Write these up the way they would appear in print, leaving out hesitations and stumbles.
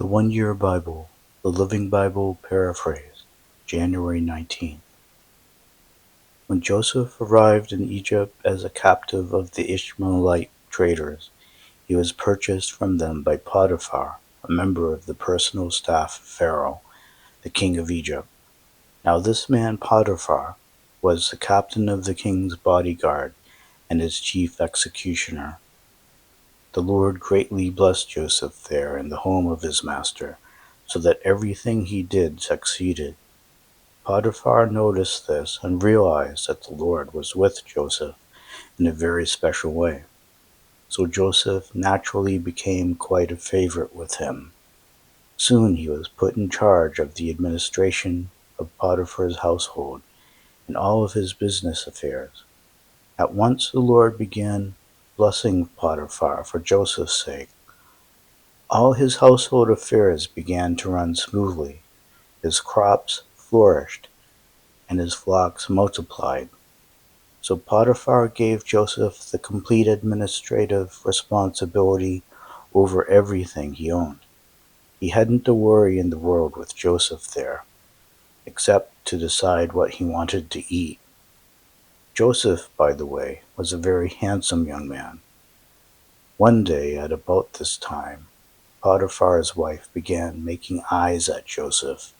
The One Year Bible, the Living Bible Paraphrase, January 19th. When Joseph arrived in Egypt as a captive of the Ishmaelite traders, he was purchased from them by Potiphar, a member of the personal staff of Pharaoh, the king of Egypt. Now this man Potiphar was the captain of the king's bodyguard and his chief executioner. The Lord greatly blessed Joseph there in the home of his master, so that everything he did succeeded. Potiphar noticed this and realized that the Lord was with Joseph in a very special way. So Joseph naturally became quite a favorite with him. Soon he was put in charge of the administration of Potiphar's household and all of his business affairs. At once the Lord began blessing Potiphar for Joseph's sake. All his household affairs began to run smoothly. His crops flourished, and his flocks multiplied. So Potiphar gave Joseph the complete administrative responsibility over everything he owned. He hadn't a worry in the world with Joseph there, except to decide what he wanted to eat. Joseph, by the way, was a very handsome young man. One day, at about this time, Potiphar's wife began making eyes at Joseph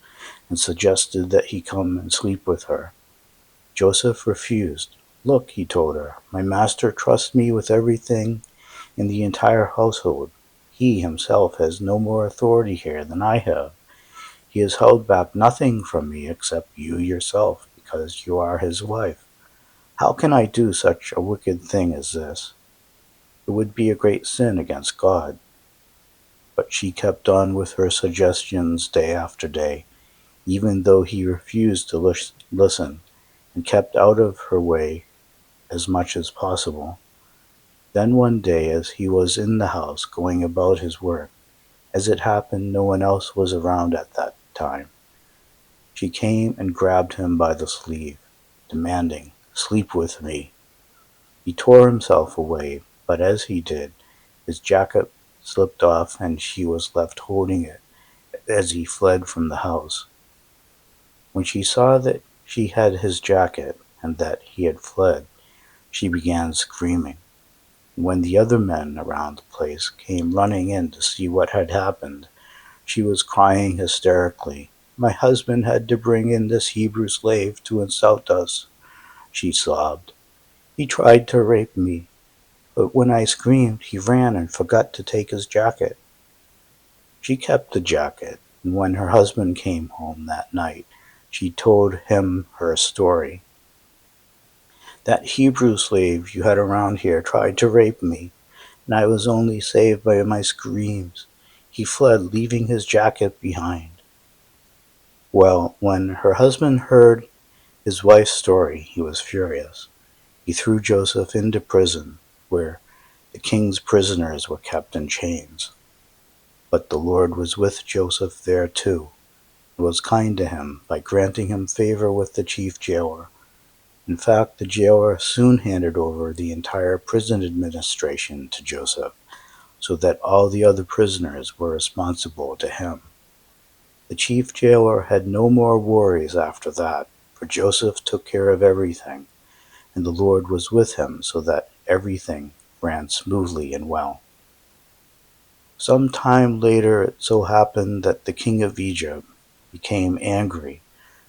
and suggested that he come and sleep with her. Joseph refused. "Look," he told her, "my master trusts me with everything in the entire household. He himself has no more authority here than I have. He has held back nothing from me except you yourself, because you are his wife. How can I do such a wicked thing as this? It would be a great sin against God." But she kept on with her suggestions day after day, even though he refused to listen, and kept out of her way as much as possible. Then one day, as he was in the house going about his work, as it happened no one else was around at that time, she came and grabbed him by the sleeve, demanding, "Sleep with me." He tore himself away, but as he did, his jacket slipped off and she was left holding it as he fled from the house. When she saw that she had his jacket and that he had fled, she began screaming. When the other men around the place came running in to see what had happened, she was crying hysterically. "My husband had to bring in this Hebrew slave to insult us," she sobbed. "He tried to rape me, but when I screamed, he ran and forgot to take his jacket." She kept the jacket, and when her husband came home that night, she told him her story. "That Hebrew slave you had around here tried to rape me, and I was only saved by my screams. He fled, leaving his jacket behind." Well, when her husband heard his wife's story, he was furious. He threw Joseph into prison, where the king's prisoners were kept in chains. But the Lord was with Joseph there too, and was kind to him by granting him favor with the chief jailer. In fact, the jailer soon handed over the entire prison administration to Joseph, so that all the other prisoners were responsible to him. The chief jailer had no more worries after that, for Joseph took care of everything, and the Lord was with him so that everything ran smoothly and well. Some time later it so happened that the king of Egypt became angry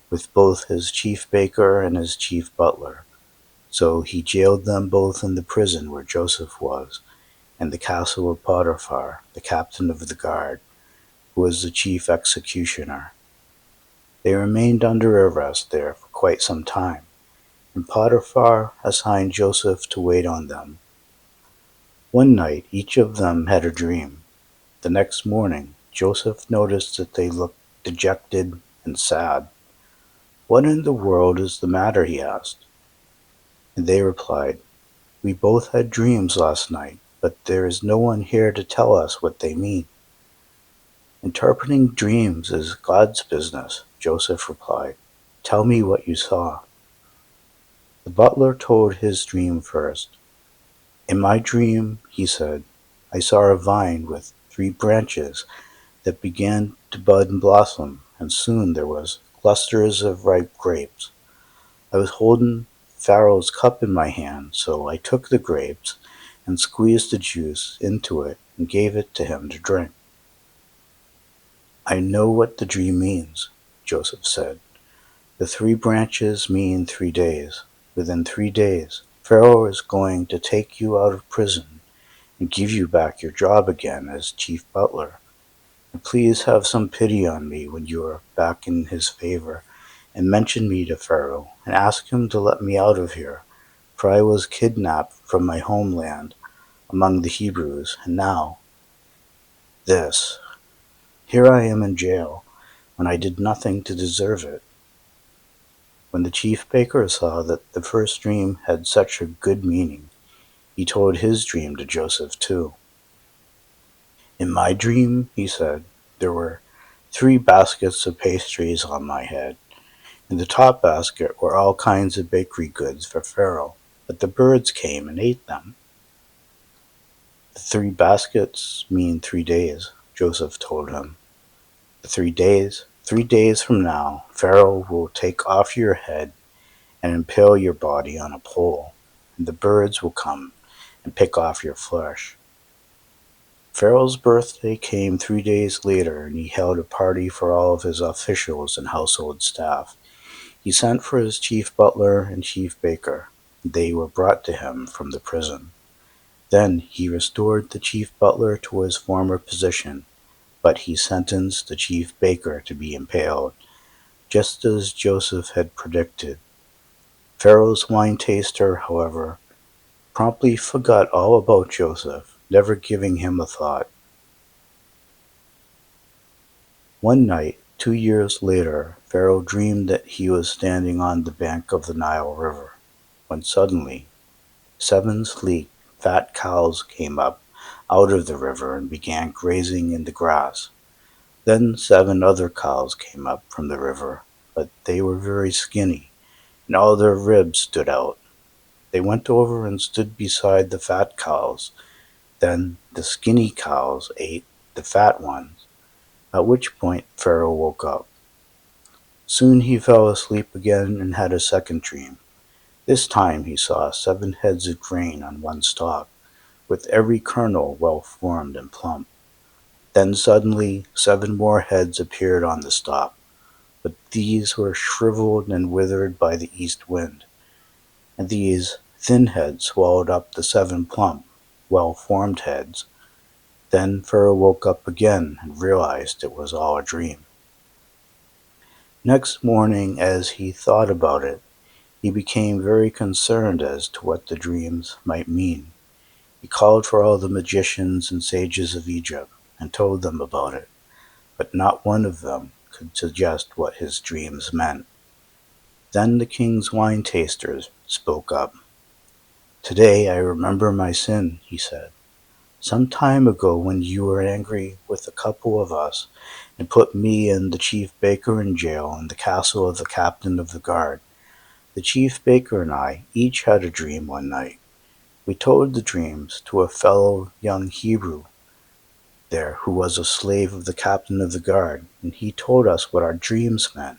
with both his chief baker and his chief butler. So he jailed them both in the prison where Joseph was, and the castle of Potiphar, the captain of the guard, who was the chief executioner. They remained under arrest there for quite some time, and Potiphar assigned Joseph to wait on them. One night each of them had a dream. The next morning Joseph noticed that they looked dejected and sad. "What in the world is the matter?" he asked. And they replied, "We both had dreams last night, but there is no one here to tell us what they mean." "Interpreting dreams is God's business," Joseph replied. "Tell me what you saw." The butler told his dream first. "In my dream," he said, "I saw a vine with 3 branches that began to bud and blossom, and soon there was clusters of ripe grapes. I was holding Pharaoh's cup in my hand, so I took the grapes and squeezed the juice into it and gave it to him to drink. I know what the dream means, Joseph said. The 3 branches mean 3 days. Within 3 days, Pharaoh is going to take you out of prison and give you back your job again as chief butler. And please have some pity on me when you are back in his favor, and mention me to Pharaoh, and ask him to let me out of here, for I was kidnapped from my homeland among the Hebrews, and now this. Here I am in jail, when I did nothing to deserve it. When the chief baker saw that the first dream had such a good meaning, he told his dream to Joseph too. In my dream, he said, there were 3 baskets of pastries on my head. In the top basket were all kinds of bakery goods for Pharaoh, but the birds came and ate them. The 3 baskets mean 3 days, Joseph told him. The 3 days from now, Pharaoh will take off your head and impale your body on a pole, and the birds will come and pick off your flesh. Pharaoh's birthday came 3 days later, and he held a party for all of his officials and household staff. He sent for his chief butler and chief baker. They were brought to him from the prison. Then he restored the chief butler to his former position, but he sentenced the chief baker to be impaled, just as Joseph had predicted. Pharaoh's wine taster, however, promptly forgot all about Joseph, never giving him a thought. One night, 2 years later, Pharaoh dreamed that he was standing on the bank of the Nile River, when suddenly 7 sleek, fat cows came up out of the river and began grazing in the grass. Then 7 other cows came up from the river, but they were very skinny, and all their ribs stood out. They went over and stood beside the fat cows. Then the skinny cows ate the fat ones, at which point Pharaoh woke up. Soon he fell asleep again and had a second dream. This time he saw 7 heads of grain on one stalk, with every kernel well formed and plump. Then suddenly 7 more heads appeared on the stalk, but these were shriveled and withered by the east wind, and these thin heads swallowed up the 7 plump, well-formed heads. Then Pharaoh woke up again and realized it was all a dream. Next morning, as he thought about it, he became very concerned as to what the dreams might mean. He called for all the magicians and sages of Egypt and told them about it, but not one of them could suggest what his dreams meant. Then the king's wine tasters spoke up. Today I remember my sin, he said. Some time ago, when you were angry with a couple of us and put me and the chief baker in jail in the castle of the captain of the guard, the chief baker and I each had a dream one night. We told the dreams to a fellow young Hebrew there who was a slave of the captain of the guard, and he told us what our dreams meant.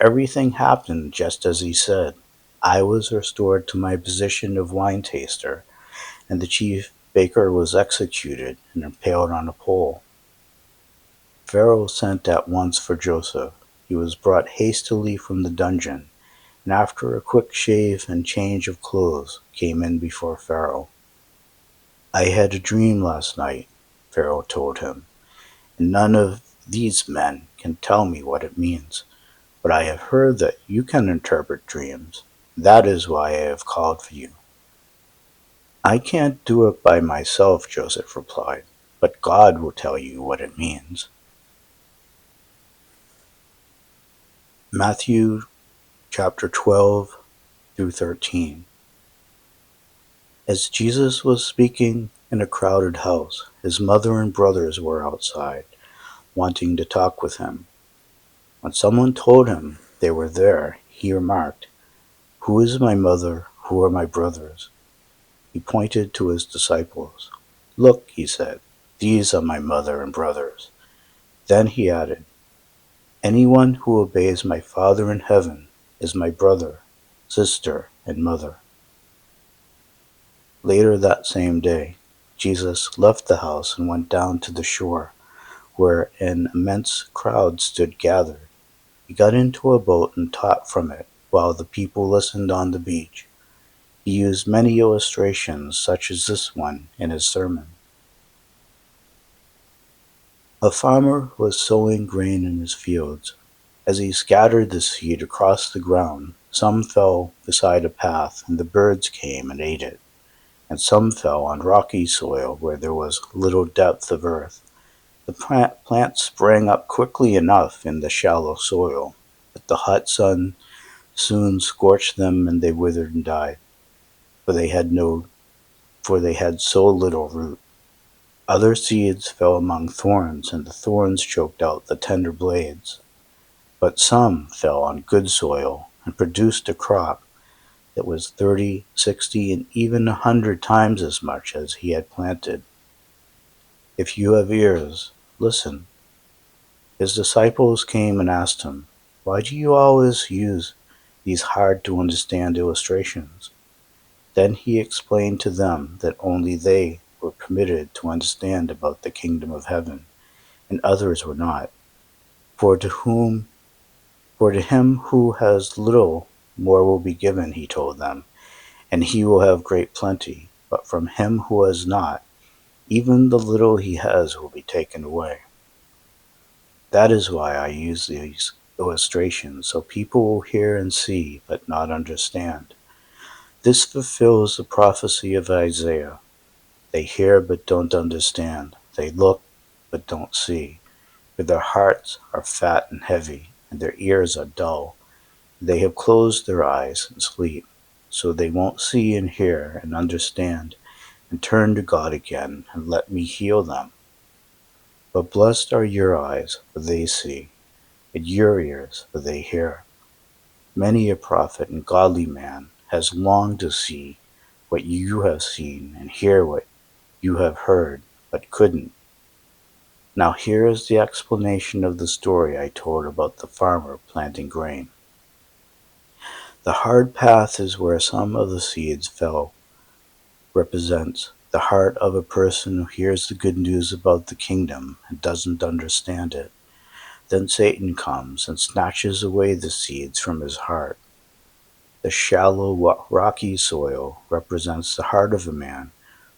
Everything happened just as he said. I was restored to my position of wine taster, and the chief baker was executed and impaled on a pole. Pharaoh sent at once for Joseph. He was brought hastily from the dungeon, and after a quick shave and change of clothes, came in before Pharaoh. I had a dream last night, Pharaoh told him, and none of these men can tell me what it means. But I have heard that you can interpret dreams. That is why I have called for you. I can't do it by myself, Joseph replied, but God will tell you what it means. Matthew chapter 12 through 13. As Jesus was speaking in a crowded house, his mother and brothers were outside, wanting to talk with him. When someone told him they were there, he remarked, "Who is my mother? Who are my brothers?" He pointed to his disciples. "Look," he said, "these are my mother and brothers. Then he added, "Anyone who obeys my Father in heaven is my brother, sister, and mother." Later that same day, Jesus left the house and went down to the shore, where an immense crowd stood gathered. He got into a boat and taught from it, while the people listened on the beach. He used many illustrations, such as this one, in his sermon. A farmer was sowing grain in his fields. As he scattered the seed across the ground, some fell beside a path, and the birds came and ate it, and some fell on rocky soil where there was little depth of earth. The plants sprang up quickly enough in the shallow soil, but the hot sun soon scorched them and they withered and died, for they had so little root. Other seeds fell among thorns, and the thorns choked out the tender blades. But some fell on good soil and produced a crop that was 30, 60, and even 100 times as much as he had planted. If you have ears, listen. His disciples came and asked him, "Why do you always use these hard to understand illustrations?" Then he explained to them that only they were permitted to understand about the kingdom of heaven, and others were not. For to him who has little, more will be given, he told them, and he will have great plenty. But from him who has not, even the little he has will be taken away. That is why I use these illustrations, so people will hear and see, but not understand. This fulfills the prophecy of Isaiah. They hear but don't understand. They look but don't see. For their hearts are fat and heavy, and their ears are dull. They have closed their eyes and sleep, so they won't see and hear and understand and turn to God again and let me heal them. But blessed are your eyes, for they see, and your ears, for they hear. Many a prophet and godly man has longed to see what you have seen and hear what you have heard, but couldn't. Now here is the explanation of the story I told about the farmer planting grain. The hard path is where some of the seeds fell, represents the heart of a person who hears the good news about the kingdom and doesn't understand it. Then Satan comes and snatches away the seeds from his heart. The shallow, rocky soil represents the heart of a man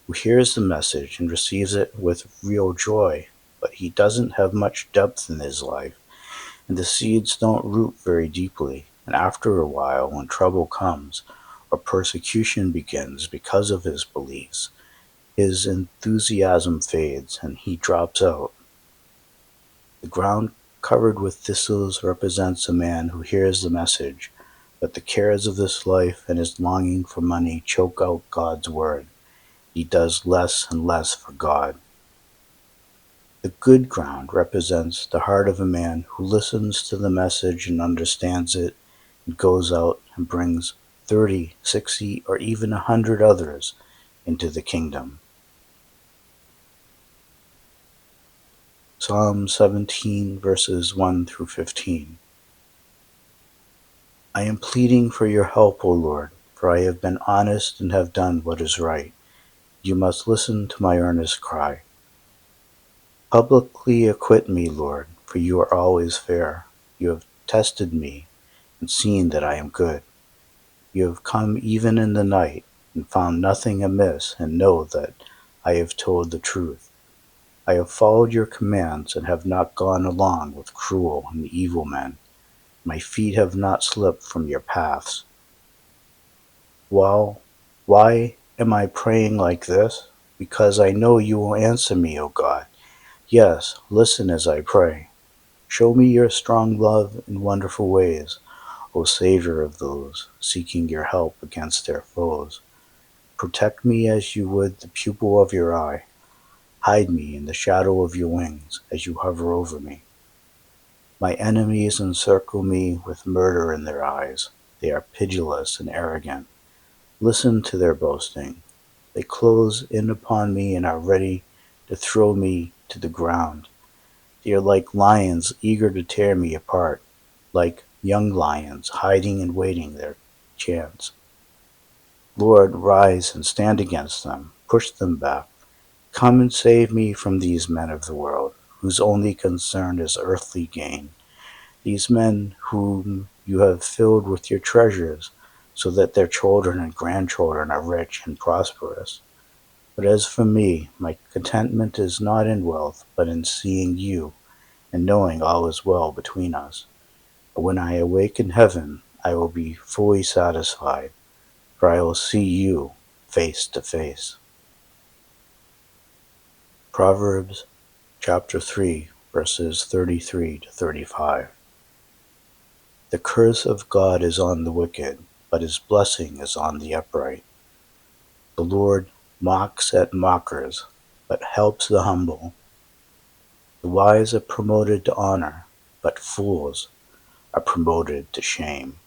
who hears the message and receives it with real joy, but he doesn't have much depth in his life, and the seeds don't root very deeply, and after a while, when trouble comes, or persecution begins because of his beliefs, his enthusiasm fades and he drops out. The ground covered with thistles represents a man who hears the message, but the cares of this life and his longing for money choke out God's word. He does less and less for God. The good ground represents the heart of a man who listens to the message and understands it and goes out and brings 30, 60, or even 100 others into the kingdom. Psalm 17, verses 1 through 15. I am pleading for your help, O Lord, for I have been honest and have done what is right. You must listen to my earnest cry. Publicly acquit me, Lord, for you are always fair. You have tested me and seen that I am good. You have come even in the night and found nothing amiss, and know that I have told the truth. I have followed your commands and have not gone along with cruel and evil men. My feet have not slipped from your paths. Well, why am I praying like this? Because I know you will answer me, O God. Yes, listen as I pray. Show me your strong love in wonderful ways, O Savior of those seeking your help against their foes. Protect me as you would the pupil of your eye. Hide me in the shadow of your wings as you hover over me. My enemies encircle me with murder in their eyes. They are pitiless and arrogant. Listen to their boasting. They close in upon me and are ready to throw me to the ground. They are like lions eager to tear me apart, like young lions hiding and waiting their chance. Lord, rise and stand against them, push them back. Come and save me from these men of the world, whose only concern is earthly gain, these men whom you have filled with your treasures, so that their children and grandchildren are rich and prosperous. But as for me, my contentment is not in wealth, but in seeing you, and knowing all is well between us. But when I awake in heaven, I will be fully satisfied, for I will see you face to face. Proverbs chapter 3, verses 33 to 35. The curse of God is on the wicked, but his blessing is on the upright. The Lord mocks at mockers, but helps the humble. The wise are promoted to honor, but fools are promoted to shame.